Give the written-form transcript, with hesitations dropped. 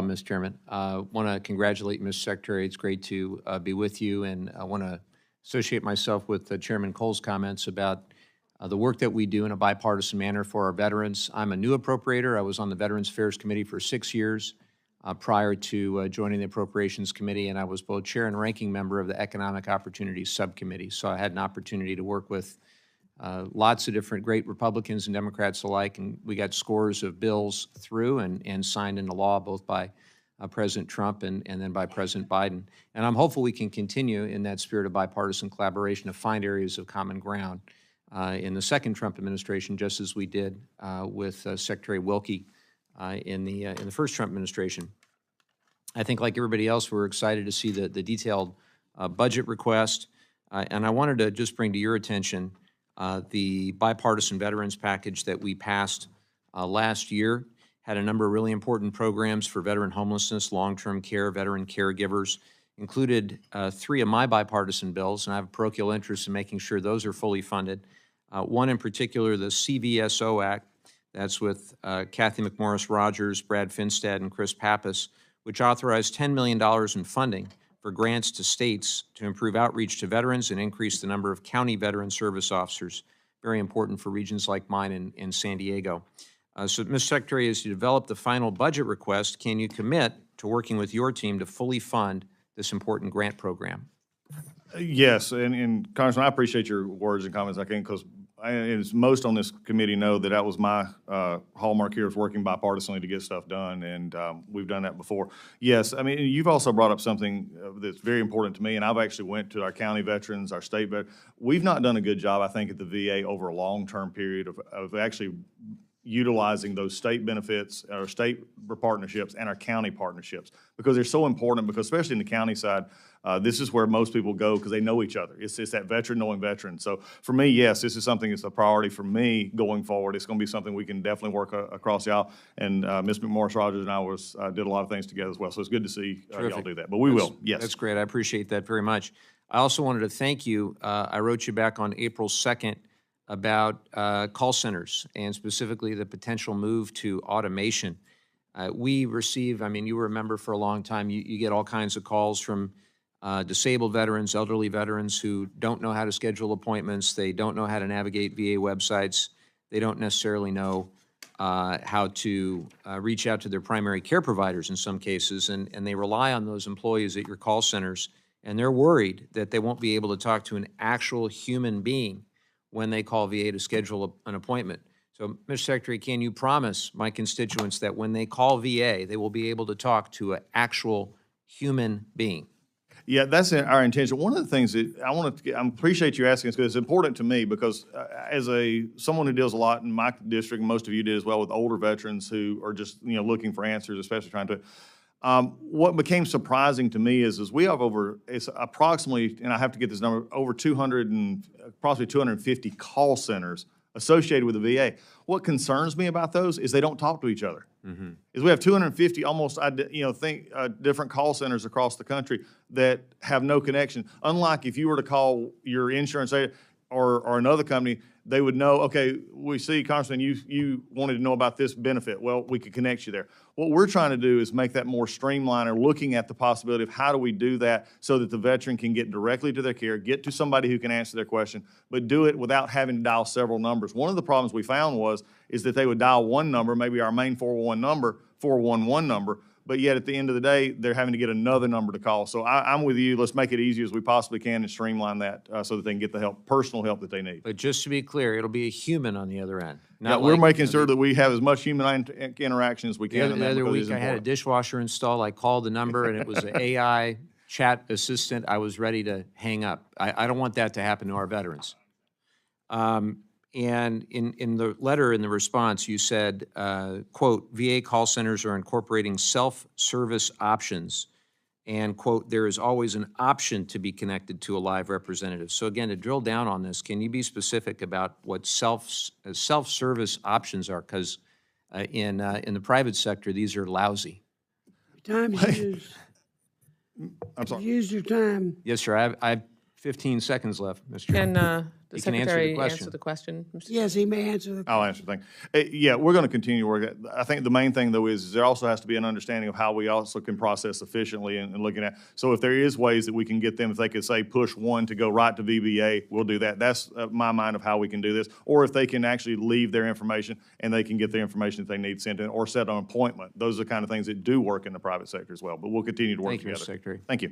Mr. Chairman. I want to congratulate Mr. Secretary. It's great to be with you, and I want to associate myself with Chairman Cole's comments about the work that we do in a bipartisan manner for our veterans. I'm a new appropriator. I was on the Veterans Affairs Committee for 6 years prior to joining the Appropriations Committee, and I was both chair and ranking member of the Economic Opportunities Subcommittee. So I had an opportunity to work with lots of different great Republicans and Democrats alike, and we got scores of bills through and signed into law, both by President Trump and then by President Biden. And I'm hopeful we can continue in that spirit of bipartisan collaboration to find areas of common ground in the second Trump administration, just as we did with Secretary Wilkie in the first Trump administration. I think, like everybody else, we're excited to see the detailed budget request. And I wanted to just bring to your attention the bipartisan veterans package that we passed last year. Had a number of really important programs for veteran homelessness, long-term care, veteran caregivers. Included 3 of my bipartisan bills, and I have a parochial interest in making sure those are fully funded. One in particular, the CVSO Act, that's with Kathy McMorris Rogers, Brad Finstad, and Chris Pappas, which authorized $10 million in funding for grants to states to improve outreach to veterans and increase the number of county veteran service officers, very important for regions like mine in San Diego. So, Mr. Secretary, as you develop the final budget request, can you commit to working with your team to fully fund this important grant program? Yes, and Congressman, I appreciate your words and comments. I can, because as most on this committee know, that was my hallmark here, is working bipartisanly to get stuff done, and we've done that before. Yes, I mean, you've also brought up something that's very important to me, and I've actually went to our county veterans, our state veterans. We've not done a good job, I think, at the VA over a long-term period of actually utilizing those state benefits, our state partnerships, and our county partnerships, because they're so important, because especially in the county side, this is where most people go because they know each other. It's that veteran knowing veteran. So for me, yes, this is something that's a priority for me going forward. It's going to be something we can definitely work across the aisle. And Ms. McMorris Rogers and I did a lot of things together as well. So it's good to see y'all do that. But we will, yes. That's great. I appreciate that very much. I also wanted to thank you. I wrote you back on April 2nd about call centers and specifically the potential move to automation. We receive, I mean, you were a member for a long time, you get all kinds of calls from disabled veterans, elderly veterans who don't know how to schedule appointments, they don't know how to navigate VA websites, they don't necessarily know how to reach out to their primary care providers in some cases, and they rely on those employees at your call centers, and they're worried that they won't be able to talk to an actual human being when they call VA to schedule an appointment. So, Mr. Secretary, can you promise my constituents that when they call VA, they will be able to talk to an actual human being? Yeah, that's our intention. One of the things that I appreciate you asking this, because it's important to me, because as someone who deals a lot in my district, and most of you did as well, with older veterans who are just looking for answers, especially trying to. What became surprising to me is we have it's approximately, and I have to get this number, over 200 and possibly 250 call centers associated with the VA. What concerns me about those is they don't talk to each other. Mm-hmm. Is we have 250 almost, different call centers across the country that have no connection. Unlike if you were to call your insurance agent or another company, they would know, okay, we see, Congressman, you wanted to know about this benefit. Well, we could connect you there. What we're trying to do is make that more streamlined, or looking at the possibility of how do we do that so that the veteran can get directly to their care, get to somebody who can answer their question, but do it without having to dial several numbers. One of the problems we found is that they would dial one number, maybe our main 411 number, but yet at the end of the day, they're having to get another number to call. So I'm with you. Let's make it easy as we possibly can and streamline that so that they can get the personal help that they need. But just to be clear, it'll be a human on the other end. Yeah, we're making sure that we have as much human interaction as we can. The other week I had a dishwasher installed. I called the number and it was an AI chat assistant. I was ready to hang up. I don't want that to happen to our veterans. And in the letter, in the response, you said, quote, VA call centers are incorporating self-service options, and, quote, there is always an option to be connected to a live representative. So again, to drill down on this, can you be specific about what self-service options are? Because in the private sector, these are lousy. Time is used. I'm sorry. Use your time. Yes, sir. I have 15 seconds left, Mr. Chairman. Can The It can answer the Secretary question. answer the question? Mr. Yes, he may answer the I'll answer, thank you. Yeah, we're going to continue to work it. I think the main thing, though, is there also has to be an understanding of how we also can process efficiently and looking at. So if there is ways that we can get them, if they could say push one to go right to VBA, we'll do that. That's my mind of how we can do this. Or if they can actually leave their information and they can get the information that they need sent in or set an appointment. Those are the kind of things that do work in the private sector as well. But we'll continue to work Thank you, Mr. together. Secretary. Thank you.